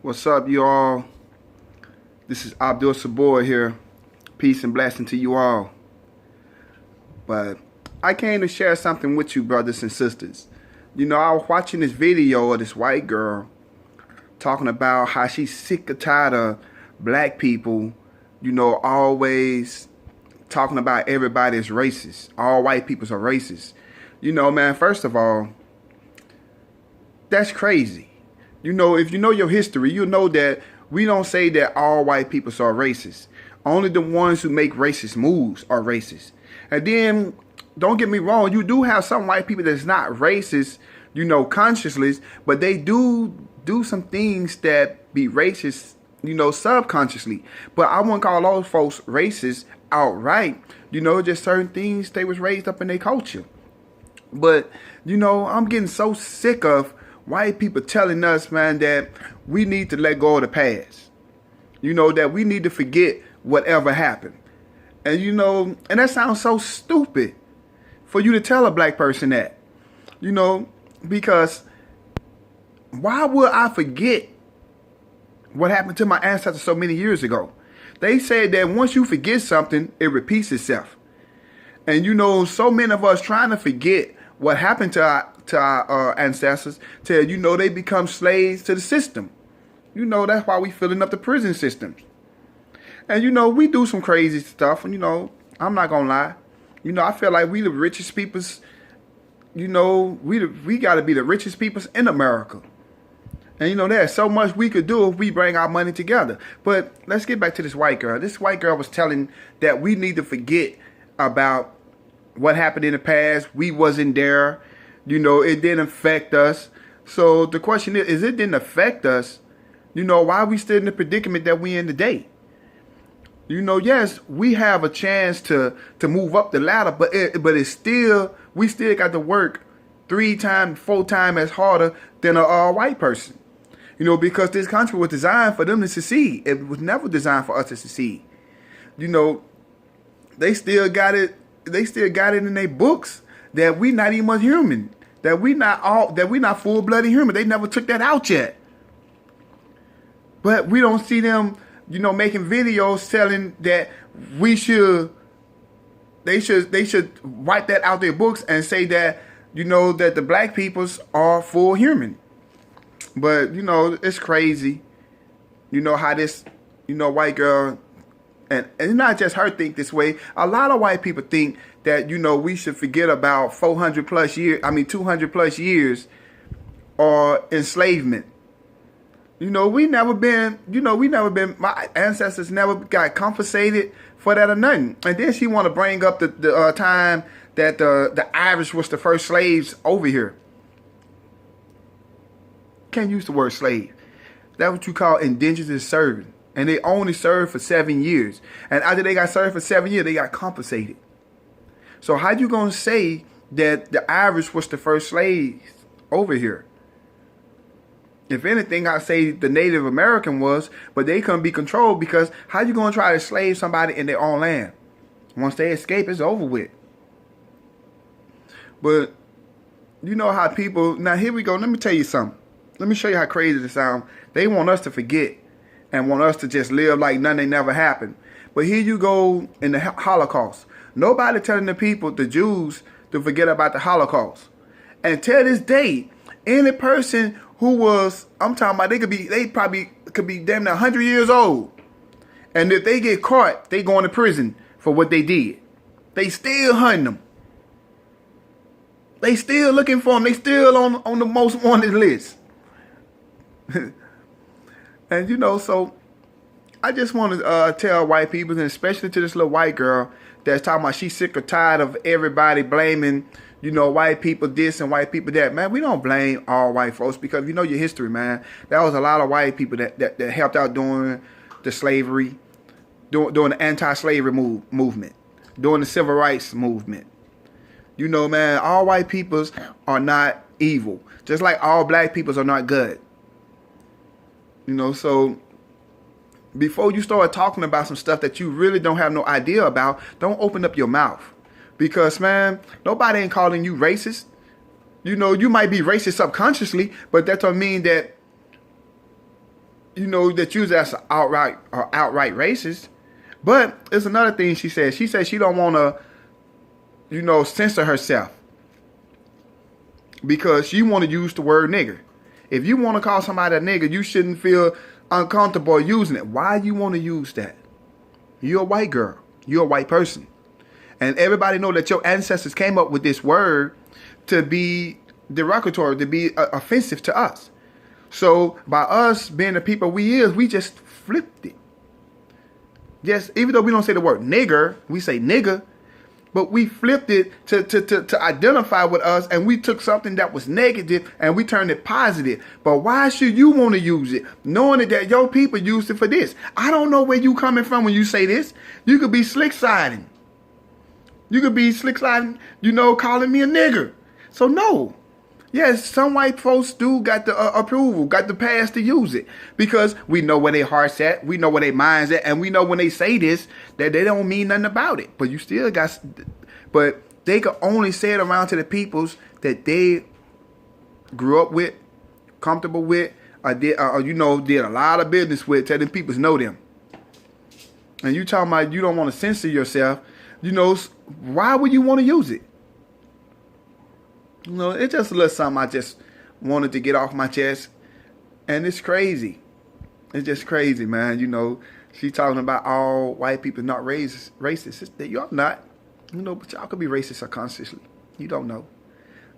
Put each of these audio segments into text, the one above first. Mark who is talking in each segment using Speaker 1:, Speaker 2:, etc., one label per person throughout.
Speaker 1: What's up, you all? This is Abdul Sabor here. Peace and blessing to you all. But I came to share something with you, brothers and sisters. You know, I was watching this video of this white girl talking about how she's sick or tired of black people, always talking about everybody is racist. All white people are racist. Man, first of all, that's crazy. If you know your history, you know that we don't say that all white people are racist. Only the ones who make racist moves are racist. And then, don't get me wrong, you do have some white people that's not racist, consciously, but they do some things that be racist, subconsciously. But I wouldn't call those folks racist outright. Just certain things they was raised up in their culture. But, I'm getting so sick of white people telling us, man, that we need to let go of the past. That we need to forget whatever happened. And, and that sounds so stupid for you to tell a black person that. Because why would I forget what happened to my ancestors so many years ago? They said that once you forget something, it repeats itself. And, so many of us trying to forget what happened to our ancestors till, they become slaves to the system. That's why we filling up the prison systems. And, we do some crazy stuff. And, I'm not going to lie. I feel like we the richest peoples, we got to be the richest peoples in America. And, there's so much we could do if we bring our money together. But let's get back to this white girl. This white girl was telling that we need to forget about what happened in the past. We wasn't there. It didn't affect us. So the question is it didn't affect us, why are we still in the predicament that we in today? Yes, we have a chance to move up the ladder, but we still got to work 3 times, 4 times as harder than a white person. Because this country was designed for them to succeed. It was never designed for us to succeed. They still got it in their books that we not even much human. That we not full-blooded human. They never took that out yet. But we don't see them, making videos telling that they should wipe that out their books and say that, that the black peoples are full human. But, it's crazy. How this, white girl, and it's not just her think this way. A lot of white people think that, we should forget about 200 plus years or enslavement. We never been, my ancestors never got compensated for that or nothing. And then she want to bring up the time that the Irish was the first slaves over here. Can't use the word slave. That's what you call indentured servant. And they only served for 7 years. And after they got served for 7 years, they got compensated. So how you going to say that the Irish was the first slaves over here? If anything, I'd say the Native American was, but they couldn't be controlled because how you going to try to slave somebody in their own land? Once they escape, it's over with. But how people, now here we go, let me tell you something. Let me show you how crazy this sounds. They want us to forget and want us to just live like nothing never happened. But here you go in the Holocaust. Nobody telling the people, the Jews, to forget about the Holocaust. And till this day, any person who was, I'm talking about, they probably could be damn near 100 years old. And if they get caught, they going to prison for what they did. They still hunting them. They still looking for them. They still on the most wanted list. And so I just want to tell white people, and especially to this little white girl that's talking about she's sick or tired of everybody blaming, white people this and white people that. Man, we don't blame all white folks because your history, man. There was a lot of white people that helped out during the slavery, during the anti-slavery movement, during the civil rights movement. Man, all white peoples are not evil. Just like all black peoples are not good. So before you start talking about some stuff that you really don't have no idea about, don't open up your mouth. Because, man, nobody ain't calling you racist. You might be racist subconsciously, but that don't mean that, that use as an outright racist. But it's another thing she said. She said she don't want to, censor herself because she want to use the word nigger. If you want to call somebody a nigger, you shouldn't feel uncomfortable using it. Why you want to use that? You're a white girl. You're a white person. And everybody know that your ancestors came up with this word to be derogatory, to be offensive to us. So by us being the people we is, we just flipped it. Yes, even though we don't say the word nigger, we say nigga. But we flipped it to identify with us, and we took something that was negative and we turned it positive. But why should you want to use it, knowing that your people used it for this? I don't know where you coming from when you say this. You could be slick siding. You could be slick sliding, calling me a nigger. So no. Yes, some white folks do got the approval, got the pass to use it. Because we know where their heart's at, we know where their mind's at, and we know when they say this, that they don't mean nothing about it. But you still got, but they can only say it around to the peoples that they grew up with, comfortable with, or did a lot of business with, tell them peoples know them. And you talking about you don't want to censor yourself, why would you want to use it? It's just a little something I just wanted to get off my chest. And it's crazy. It's just crazy, man. She talking about all white people not racist. Y'all not. But y'all could be racist subconsciously. You don't know.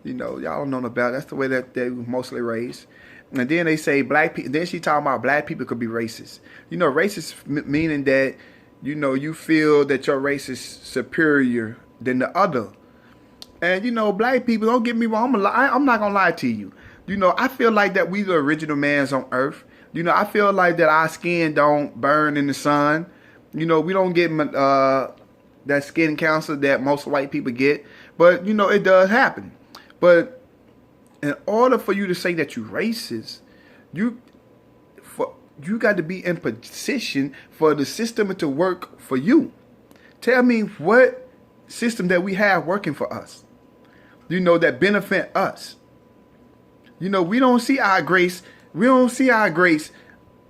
Speaker 1: Y'all don't know about it. That's the way that they were mostly raised. And then they say black people. Then she talking about black people could be racist. Racist meaning that, you feel that your race is superior than the other. And, black people, don't get me wrong, I'm not going to lie to you. I feel like that we the original mans on earth. I feel like that our skin don't burn in the sun. We don't get that skin cancer that most white people get. But, it does happen. But in order for you to say that you're racist, you got to be in position for the system to work for you. Tell me what system that we have working for us. That benefit us. We don't see our grace. We don't see our grace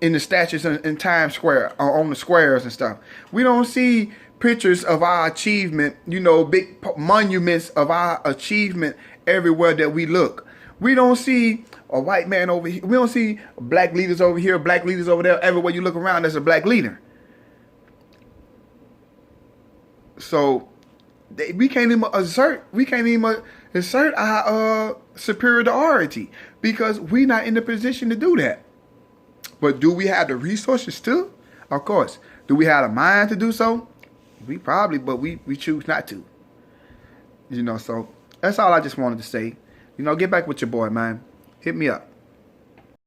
Speaker 1: in the statues in Times Square or on the squares and stuff. We don't see pictures of our achievement, big monuments of our achievement everywhere that we look. We don't see a white man over here. We don't see black leaders over here, black leaders over there. Everywhere you look around, there's a black leader. So we can't even assert our superiority because we're not in the position to do that. But do we have the resources too? Of course. Do we have the mind to do so? We probably, but we choose not to. So that's all I just wanted to say. Get back with your boy, man. Hit me up.